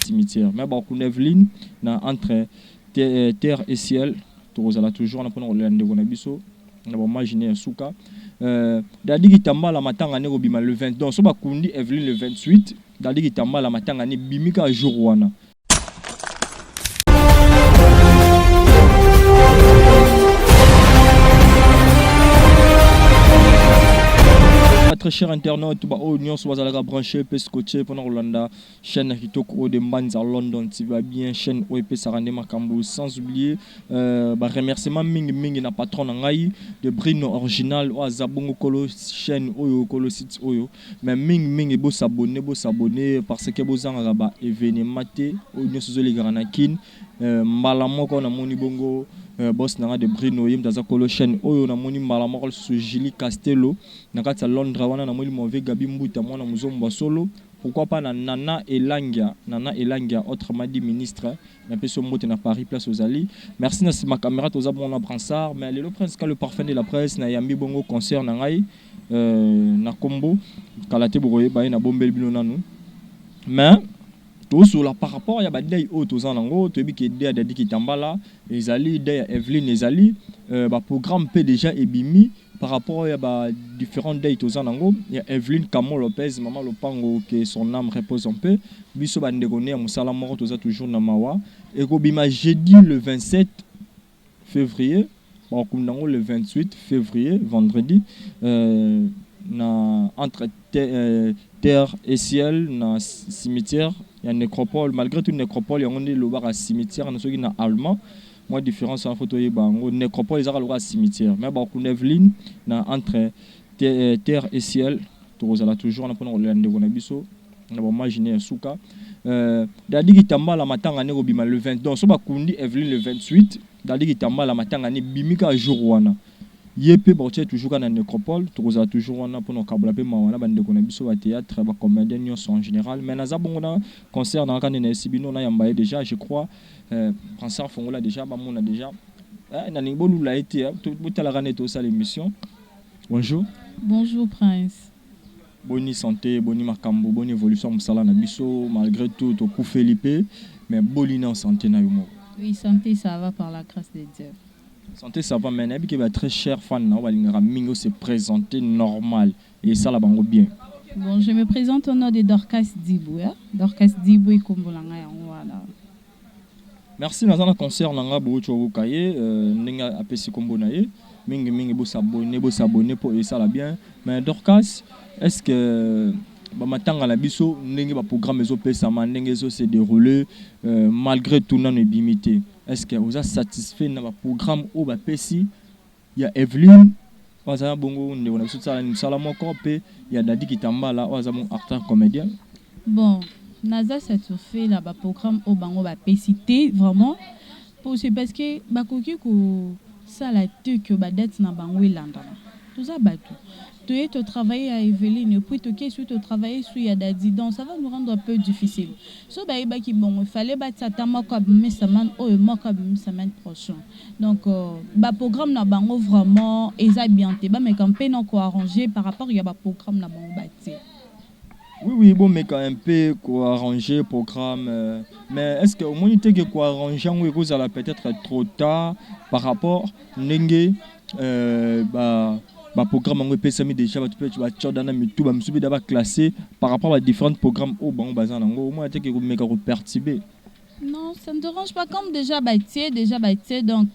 cimetière. Mais bon, Evelyne, entre terre et ciel, toujours on a pris le biso. On a imaginé Souka. Dadi Gitamba la matanga ne robima le 20. Donc, so bakundi Evelyne le 28. Dadi Gitamba la matanga ne bimika jour wana. Très cher internaute, Union soit à la branché, peut scotcher pendant Rolanda, chaîne Hitoko de Manza London, tu vas bien, chaîne OEP Sarande Makambo, sans oublier, remerciement Ming na patron Nangai, de Brino original, ou Zabongo Kolo, chaîne Oyo Kolo site Oyo, mais Ming et beau s'abonner, parce que beau Zangaba événement maté, Union sous les Granakin, Malamoko na Moni Bongo. Boss nanga de Brino yim daza kolo chaîne oyo na moni malamoko sur Gili Castello na kati Londres wana na moni mauvais Gabi Mbuta mwana muzomba solo pourquoi pas na Nana Elangia autrement dit ministre na peso mbote na Paris place aux Ali merci na ma caméra toza bon na Bransard mais le prince le parfum de la presse na yambi bongo concert na ngai na Kombo kalate boye ba na bombel bino nanu mais tout sur la par rapport à badai autos en ango tu bi ki idée dadi Kitambala ezali idée Evelyne ezali programme P déjà ebimi par rapport à différentes dates aux en ango il y a Evelyne Camo Lopez maman Lopango que son âme repose en paix biso bandekone musala mort toza toujours na mawa et ko bima jeudi le 27 février bon comme nango le 28 février vendredi na entre terre et ciel na cimetière il y a une nécropole malgré tout nécropole il y a un lobar à cimetière na soki na allemand moi différence en photo bango nécropole ils a lobar à cimetière mais bon pour Evelyne na entre terre et ciel tozala toujours na pona olande kona biso na imaginer Souka dadi Gitamba la matanga ne robima le 20 donc so bakundi Evelyne le 28 dadi Gitamba la matanga ne bimika jour wana Yépe Bortier toujours dans la nécropole, toujours on a pour nos câbles pe mawana bande ko na biso ba théâtre ba comédien en général mais na zabonga concert dans kan na Sibino na yambaye déjà je crois concert fongola déjà ba mona déjà na ningolu la été tout la rane to ça l'émission. Bonjour Prince. Bonne santé, bonne makambo, bonne évolution musala na biso malgré tout to ku Felipe mais bolina en santé na yomo. Oui, santé ça va par la grâce de Dieu. Santé ça va mais qui va très cher fan na balingara mingo se présenter normal et ça la bango bien. Bon, je me présente au nom de Dorcas Dibou, Dorcas Dibou et Kombolanga voilà. Merci dans un concert nanga bocho kaye ninga apesi kombo naye mingi bo s'abonner pour et ça la bien mais Dorcas est-ce que matanga la biso ndenge ba programme ezo pesa ndenge ezo se dérouler malgré tout non limité. Est-ce que vous êtes satisfait de votre programme ou de il y a Evelyne, il y a Bongo, il y a Dadi Kitambala, il y a un acteur comédien. Bon, Naza satisfait le programme au Bango PCT vraiment parce que bakoki ko ça la que badet na Bango Landa. Tout ça batou. Tu es travailler à Evelyne, puis tu travailler sur Yadadi, donc ça va nous rendre un peu difficile. So qui bon, il fallait battre ça semaine semaine prochaine. Donc programme na bango vraiment bien mais quand peu non arrangé par rapport il y a programme na bango bâti. Oui bon mais quand un peu arranger programme mais est-ce que au moins il que quoi arranger ou ça peut-être trop tard par rapport n'enge programme on peut déjà tu vas classé par rapport à différents programmes au bon bazan au moins que vous perturber. Non, ça ne dérange pas comme déjà bâti donc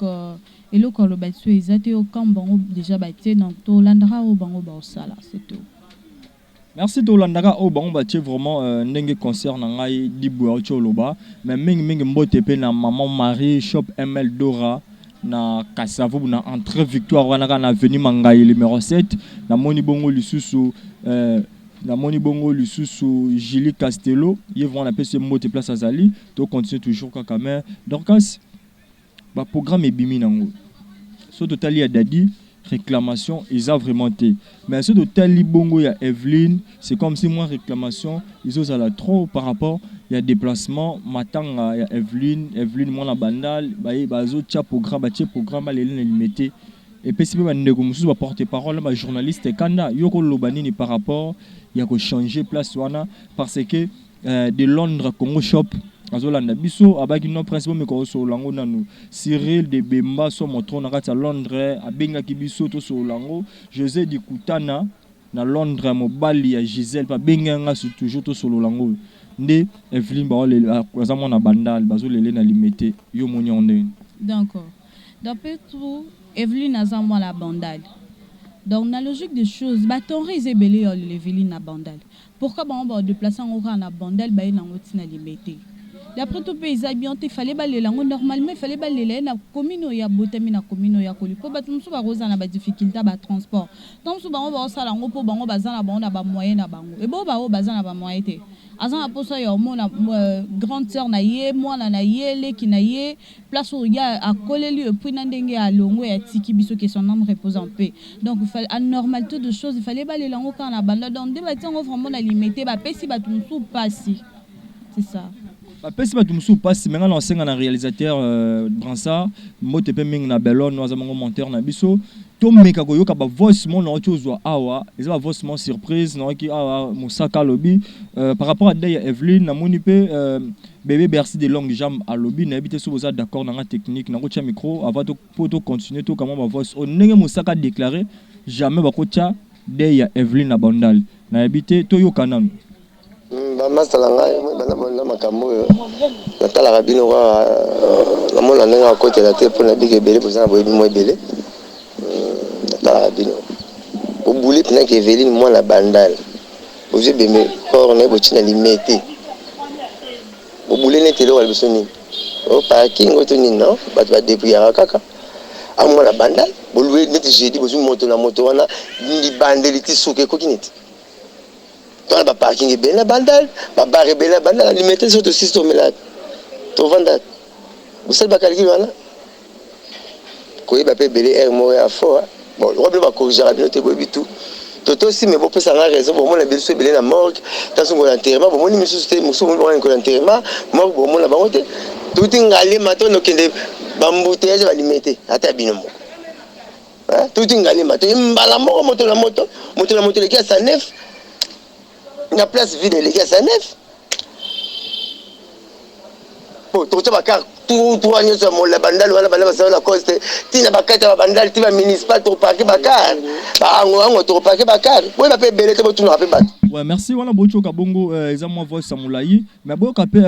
et le colo bâti exact au camp bon déjà bâti donc to landra au bango sala c'est tout. Merci to landra au bango bâti vraiment ndenge concert na ngai Dibou Choloba mais mingi mbote pe na maman Marie shop ML Dora na Kassavo na entrée victoire wana na avenue Mangai numéro 7 na moni bongo lisusu Gili Castello ils vont appeler ce mot de place azali to continue toujours kaka mais Dorcas ba programme est bimi nango so total ya Dadi réclamation ils a vraiment été mais so total bongo ya Evelyne c'est comme si moi réclamation ils ont la trop par rapport il y a déplacement matanga ya Evelyne moi la bandal bazo tia programme les limité et puis si ndeko mususu ba porter parole ba journaliste kanda yoko lobanini par rapport il y a que changer place wana parce que de Londres Congo shop azolanda biso abaki no principe meko solango nanu Cyril de Bemba so moto na kati ya Londres abengaki biso to solango José di Kutana na Londres mobali ya Gisèle pa benganga sur toujours to solango nde Evelyne ba le azamo na bandal bazolele na limité yo moni onde. D'accord. D'après tout, Evelyne azamo la bandal. Donc, dans la logique des choses, ton réseau belé Evelyne na bandal. Pourquoi on va déplacer en na bandal ba na ngotina limité. D'après tout pays bien il fallait baler lango normalement il fallait baler na commune ya botami na commune ya koli po batumsu ba roza na ba difficulté ba transport. Donc so bango ba sala ngo po bango bazana bango na ba moyen na bango. Et bo ba o bazana ba moyen te. Azan aposa ya mo na grande sœur na ye moi na ye le ki na ye place où ya a collé lui puis na ndenge ya longo ya tiki biso que son âme repose en paix. Donc il fallait anormal tout de choses il fallait baler lango quand na banda donc de batango vraiment na limité ba pesi batumsu passi. C'est ça. Apesi ba tumsu passe menga na senga na réalisateur Bransard mote pe ming na belon no azamango monteur na biso to meka ko yoka ba voice mon na otozwa awa eza ba voice mon surprise na ki awa Moussaka lobby par rapport à Day Evelyne na moni pe bébé Bercy de longue jambe à lobby na habité so boza d'accord na technique na ko tia micro avant to poto continuer to comment ba voice on ndenge Moussaka déclaré jamais ba ko tia Day Evelyne na bandal na habité to yoka nanu masala ngai bana makambo oyo natalaka bino kwa namona ndenge akotela te mpona bika ebele mpozana boyebi mwa ebele natalaka bino obuli mpena ke Evelyne mwana bandala ozwi bembe kor na ye botina lime te obule nete eloko liboso nini o parking oto nini no bato badepuyaka kaka amwana bandala bolue neti jeudi bozwi moto na moto wana libandeli ti suka ekoki neti dans le parking est bien la bandale, ma barre est bien la bandale, lui mettez sur le système là. Tu vas vous savez pas calculer là. Quoi il va payer belé air mourir à fort. Bon, le problème va corriger la binote bobi tout. Toto aussi mais bon peut ça a raison pour moi la belle belé la morgue dans son enterrement pour moi ni monsieur c'était monsieur mon enterrement mort pour moi la bangote tout ingalé matin no kende bambouteillage va lui mettre ata binomo. Hein tout ingalé matin mbala moko moto la moto les gars ça neuf. La place vide les gars ça neuf. Oh, tout ça va car tout agneau sur la bandale wala bala ça la cause tina bakata bandale tima municipal to parquer bakar. Ba ngo to parquer bakar. Oui ba pe belé to tu na pe bat. Ouais, merci wana bocho kabongo ezamo voix samulai mais boka pe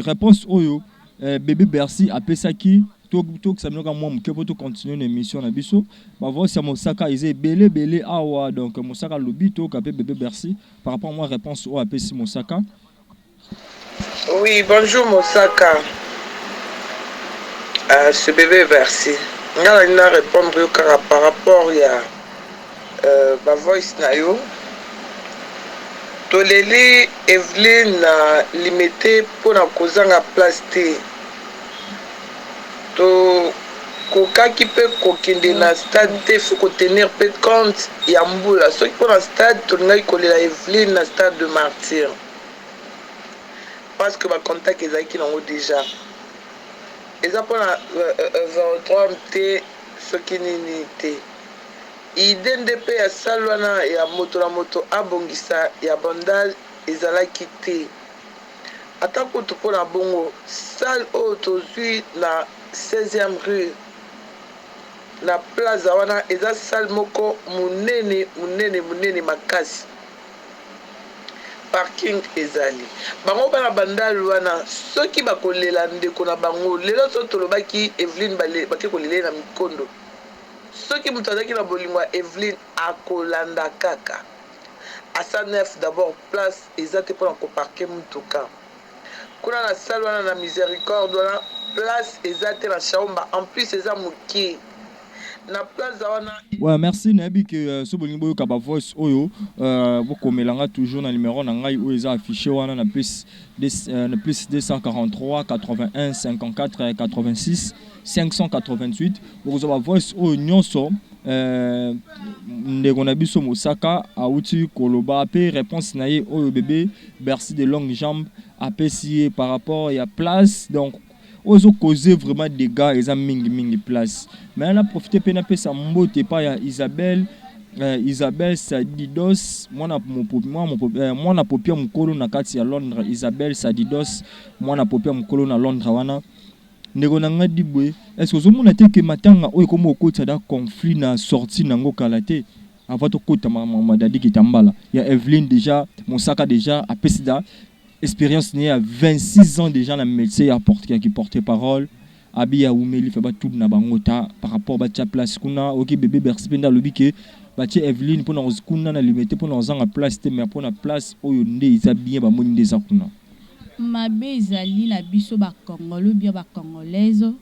réponse oyo bébé Bercy apesaki to saminoka moi mkepo to continuer l'émission na biso ba voix sa Moussaka izé belé awa donc Moussaka lobi to kapé bébé Bercy par rapport à moi réponse au apesi Moussaka. Oui, bonjour Moussaka. Ce bébé Bercy. On a répondre par rapport à ma voice na yo. Toleli Evelyne na limité pour na kozanga place te. To kokaki pe kokende na stade te faut tenir peu compte ya mbula soki pour na stade tolingai kolela Evelyne na stade de Martyr parce que ba contact ezaki nango déjà eza pour na 23 te soki nini te idée ndepe ya salwana ya moto na moto abongisa ya bandal ezalaki te ata kutu mpona bongo salle oyo tozwi na 16e rue na plaza wana eza salle moko munene makasi parking ezali bango bana bandal wana soki bakolela ndeko na bango lelo so tolobaki Evelyne bake kolela na mikondo soki moto azalaki na bolingo ya Evelyne akolanda kaka asa neuf d'abord place eza te mpona koparke mutuka kuna na salle wana na miséricorde wana place ezate na chaumba en plus eza mokie na place wana. Ouais, merci Nabi que ce bolingo boyo kaba voice oyo bokomelanga toujours na numéro na ngai oyo eza affiché wana na plus 243 81 54 86 588 bokozoba voice oyo nyonso ndeko na biso Moussaka auti koloba pe réponse na ye oyo bébé Bercy de longue jambe apprécié par rapport à place donc ozo causer vraiment des dégâts et ça mingi place mais on a profité pe na pe sa mbote pa ya Isabelle Isabelle Sadidos mwana popia mukolo na kati ya Londres. Isabelle Sadidos mwana popia mukolo na Londres wana ndeko na ngadi bwe est-ce que ozomona te ke matanga oyo komo okota da conflit na sortie nango kalate avant to kota mama Dadi Kitambala ya Evelyne déjà Mosaka déjà a pesida expérience né à 26 ans déjà na métier à porter qui portait parole abi ya umeli fa ba tout na bangota par rapport ba tia place kuna oki bébé bersi penda lobi ke ba tia Evelyne pour na kuna na limité pour na zanga place te mais pour na place oyo nde isa bien ba moni ndeza kuna mabe ezali na biso bakongolo bien bakongolaise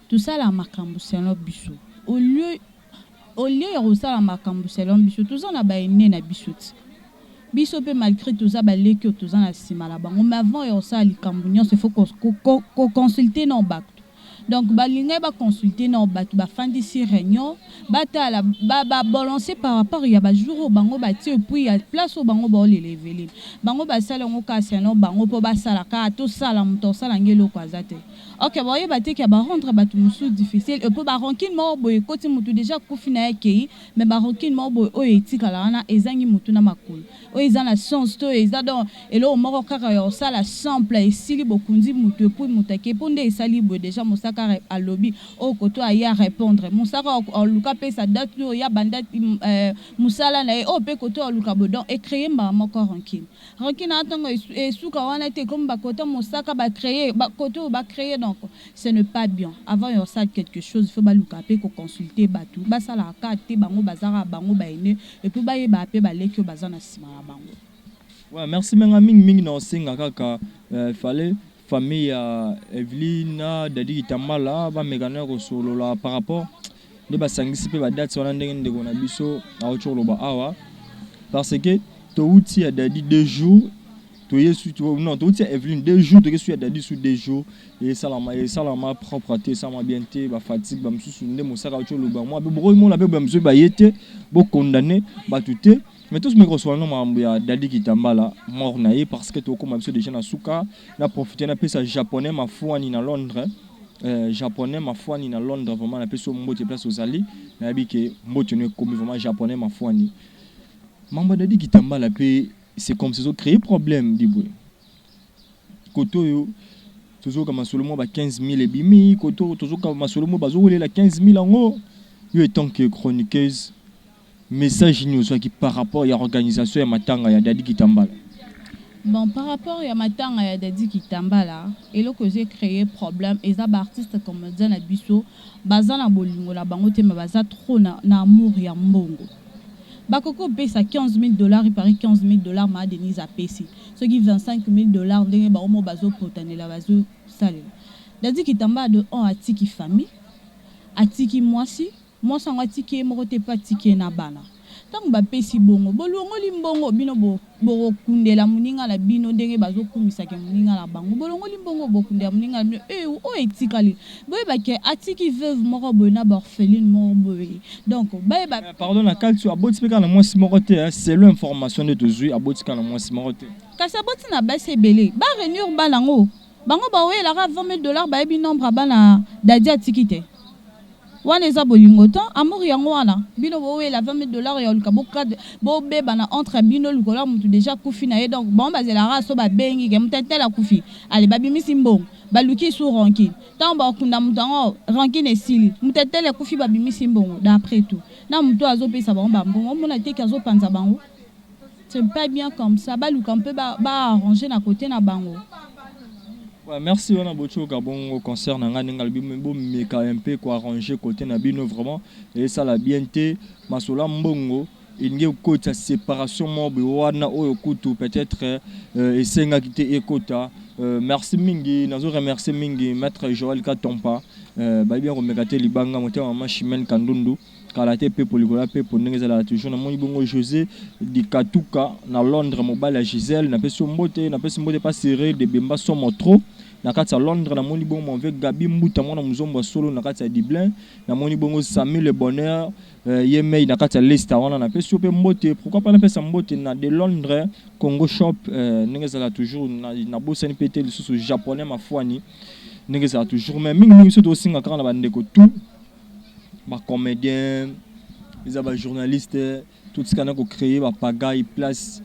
tosala makambo selon biso au lieu ya kosala makambo selon biso toza na baene na biso ti biso pe malgré toza baleki oyo toza na nsima na bango mais avant ya kosala likambo nyonso il faut koconsulte na bato donc balingai baconsulte na bato bafandisi réunion batala babalancer par rapport ya bajour oyo bango batie puis ya place oyo bango baolela Eveline bango basala yango kasi no bango mpo basala kaka tosala moto osala nge eloko aza te ok boyeba te ke barendre bato mosusu difficile mpo barankine moko boye ekoti motu déjà kufi na ye kei mais barankine moko boye oyo etikala wana ezangi motu na makolo oyo eza na sens to eza donc eloko moko kaka ya osala simple esili bokundi motu epui motu ake mpo nde esali boye déjà mosaka à lobby au koto aya répondre musaka oluka pesa date yo ya banda musala na o pe koto oluka bodon et créer moko rankine atango esuka wana te comme bakota musaka ba créer koto ba créer donc ce n'est pas bien avant yo ça quelque chose il faut ba luka pe ko consulter batu ba sala ka te bango bazara bango ba ene et puis ba yeba pe ba lekyo bazana sima bango. Ouais, merci menga mingi na osenga kaka fallait famille ya Evelyne Dadi Kitambala ba megana ko solola par rapport ne ba sangisi pe ba date wana ndenge ndeko na biso na ocholo ba awa parce que to uti ya Dadi 2 jours to yesu non to uti ya Evelyne 2 jours to yesu ya Dadi sous 2 jours et salama propreté ça ma bienté ba fatigue ba msusu nde mosaka ocholo ba moi be bro mo la be ba msu ba yete bo condamné ba tuté. Mais tous mes gros mambo ya Dadi Kitambala mort naïe parce que tu comme monsieur déjà na suka na profiter na pesa japonais ma foi ni na Londres japonais ma foi ni na Londres vraiment na pesa mbote place aux ali na biki mbote ne comme vraiment japonais ma foi ni mambo Dadi Kitambala pe c'est comme ça créer problème dibwe koto yo toujours comme seulement ba 15000 et bimi koto toujours comme seulement bazo la 15000 en yo étant que chroniqueuse message nous qui par rapport à l'organisation ya matanga ya Dadi Kitambala. Bon par rapport à matanga ya Dadi Kitambala et là que j'ai créé problème et ça artiste comme dit na biso bazana bolingo la bango te mais baza trop na amour ya mbongo. Bakoko pesa $15,000 il paraît $15,000 ma Denise a payé ceux qui $25,000 ndenge ba omo bazo potanela bazo salela. Dadi Kitambala de on atiki famille atiki mwasi moi sanga tiki moko te pa tiki na bana tango ba pesi bongo bolongo limbongo bino bo kundela muninga la bino ndenge bazo kumisa ke muninga la bango bolongo limbongo bo kundela muninga o etikali boye ba ke atiki veuve moko bo na ba orpheline moko boye donc ba pardon na kaltu aboti peka na moi moko te c'est l'information de tozui aboti kana moi moko te kasi aboti na ba sebele ba renur balango bango ba we la $20,000 ba ebi nombre bana Dadi atiki te wana eza bolingo tan amour yango wana bino bowe la $20,000 ya luka bo beba na entre bino lukola mutu déjà kufi na ye donc bon bazela raso ba bengi ke mtetela kufi ale babimisi mbongo baluki sur rankine tant ba kunda mutango rankine esili mtetela kufi babimisi mbongo d'après tout na mutu azopesa bango mbongo mona te kazo panza bango c'est pas bien comme ça baluka mpe ba arranger na côté na bango. Ouais, merci on a beaucoup bon concert nanga ninga bimbo meka un peu quoi arranger côté na bino vraiment et ça la bienté masola mbongo inge kota séparation mobe wana oyo kutu peut-être esenga kité ekota merci mingi nazo remercier mingi maître Joël Katompa ba bien remekate libanga motema mama Chimène Kandundu kalate pe polikola pe ponengeza la toujours na moni bongo José di Katuka na Londres mobile Gisèle na peso mbote pas serré de bemba somo trop na kati ya Londres na moni bongo avec Gabi Mbuta mwana muzombo solo na kati ya Dublin na moni bongo Samy le bonheur yemei na kati ya Leicester wana na peso pe mbote pourquoi pas na pesa mbote na de Londres Congo shop nengeza la toujours na bosani pété le sous japonais ma foani nengeza toujours mais mingi surtout singa kana bandeko tout ba comédien ils ont journalistes tout ce qu'on a créé ba pagaille place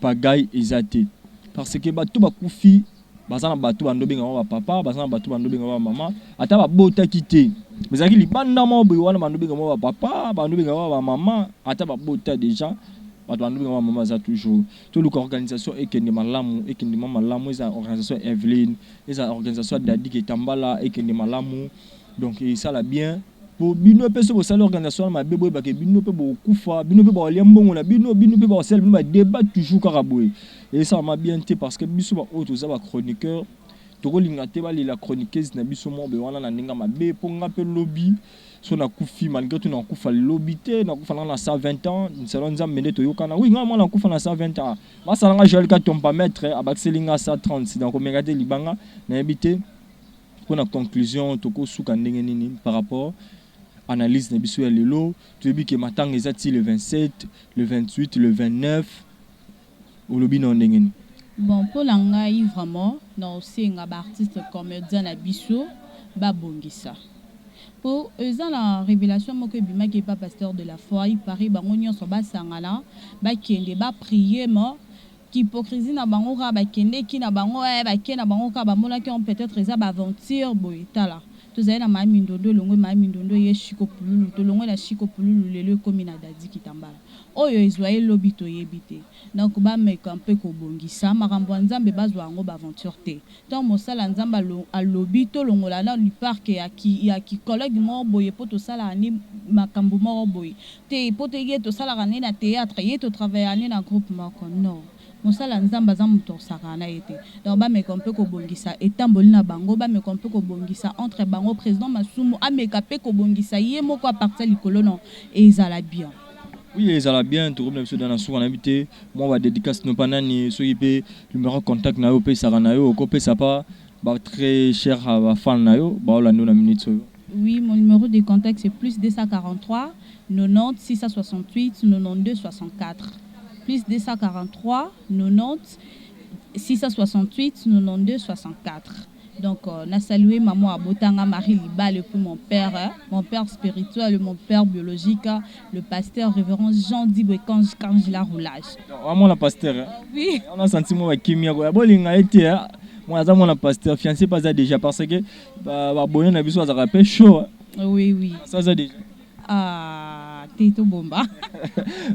pagaille ezate parce que bato ba kufi bazana bato bando benga ba papa bazana bato bando benga ba mama ata ba bota kité mais aki libanda mo boy wana bando benga ba papa bando benga ba mama ata ba bota déjà bato bando benga ba mama za toujours tout le organisation ekende malamu eza organisation Evelyn eza organisation Dadi Ketambala ekende malamu donc ça la bien pour bino pe so sala organisation ma bebo ba ke bino pe bo kufa bino pe ba liambongo na bino pe ba sel bino ba débat toujours karaboy et ça m'a bien été parce que biso ba auto za ba chroniqueur toko linga te ba la chroniqueuse na biso mo be wana na ninga mabe po nga pe lobby so na kufi malgré tout na kufa lobby te na kufa na 120 ans selon nzam mende to yokana oui nga mo na kufa na 120 ans ma sala nga Joël ka tomba maître abakselinga 130 donc omegate libanga na habité pour la conclusion toko suka ndenge nini par rapport analyse na biso ya lelo tu ebi ke matanga ezati le 27 le 28 le 29 ou le bino ndenge ni bon pour la ngai vraiment non c'est un artiste comédien na biso ba bongisa pour eza la révélation moko bima ke pas pasteur de la foi Paris bango nyonso ba sangala ba kende ba prier mo hypocrisie na bango ka ba kende ki na bango ba kende na bango ka ba mona ki on peut-être eza ba aventure boy tala tozali na mami ndondo longwe mami ndondo ye shiko pululu to longwe na shiko pululu lelo komi na Dadi Kitambala oyo ezwaye lobi to yebite donc ba meka mpe ko bongisa makambo nzambe bazwa ngo ba aventure te donc mosala nzamba alobi to longola na li park ya ki collègue mo boye poto sala ni makambo mo boye te poto ye to sala ne na théâtre ye to travailler na groupe moko non mosala nzamba za muto sakana ete donc ba meka mpe ko bongisa etamboli na bango ba meka mpe ko bongisa entre bango président Masumu ameka mpe ko bongisa ye moko a partir likolo non ezala bien. Oui, ezala bien to comme monsieur dans la source en habité moi va dédicace no panani so yipé numéro contact na yo pe sakana yo ko pe ça pas ba très cher à fan na yo ba la na minute so. Oui, mon numéro de contact c'est plus 243 90 668 92 64. Plus 243 90 668 92 64. Donc, on a salué maman Abotanga Marie Libal, puis mon père spirituel, mon père biologique, le pasteur révérend Jean-Di Bouekangela Roulage. Vraiment la pasteur. Oui. On a senti moi Kimia Bolinga été moi ça mon pasteur fiancé pas ça déjà parce que ba bonne na biso ça rappelle chaud. Oui. Ça déjà. Ah, Tito Bomba.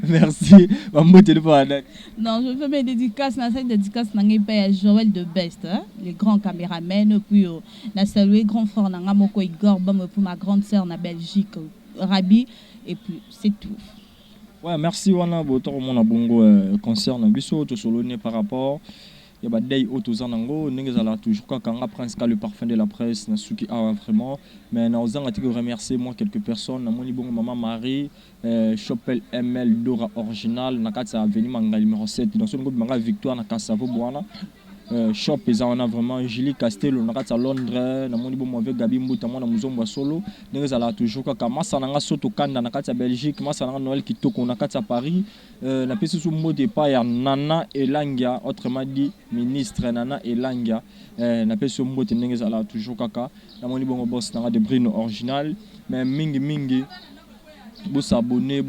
Merci. Mambo téléphone. Non, je fais mes dédicaces. Cette dédicace à Joël de Best, hein, le grand caméraman. Puis, na salué grand frère Nanga Moko Igor, pour ma grande sœur na Belgique, Rabi. Et puis, c'est tout. Ouais, merci. Wana boto mon bongo concerne biso to soloné par rapport. Il y a des autozanango, n'engazala toujours quand on prince le parfum de la presse, n'a suki vraiment. Mais nous avons remercier moi quelques personnes, mon bon maman Marie, Chopel ML Dora original, n'a qu'à ça venir manga numéro 7 dans son groupe manga Victoire n'a qu'à ça boana. Shop et on a vraiment Julie Castello n'a qu'à ça Londres, n'a mon bon mauvais Gabi Mbuta moi na muzomba solo, n'engazala toujours quand massa n'a soto kanda n'a qu'à ça Belgique, massa n'a Noël Kitoko n'a qu'à ça Paris. Na pesi sous mot de pas ya Nana Elangia autrement dit ministre Nana Elangia na pesi sous mot tenenge zala toujours kaka na moni bongo boss na de brino original mais mingi bo s'abonner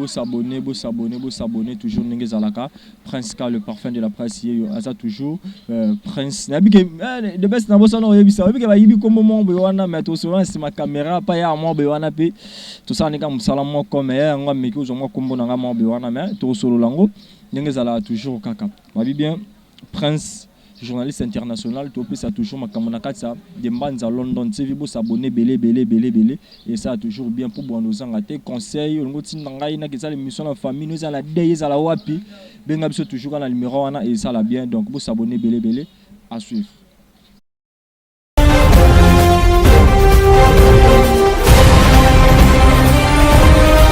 toujours nenge zalaka Prince K le parfum de la presse yo aza toujours Prince na bike de best na bossa no yebisa bike ba yibi comme mo be wana mais to souvent c'est ma caméra pas ya mo be wana pe tout ça nika musala mo comme ngwa meki zo mo kombo na mo be wana mais to solo lango nenge zala toujours kaka ba bien Prince journaliste international to pe ça toujours makamona katsa de mbanza London TV bo s'abonner belé et ça toujours bien pour bon nos angate conseil on ngoti ngai na kisa l'émission la famille nous à la day à la wapi benga biso toujours na numéro wana et ça la bien donc bo s'abonner belé à suivre.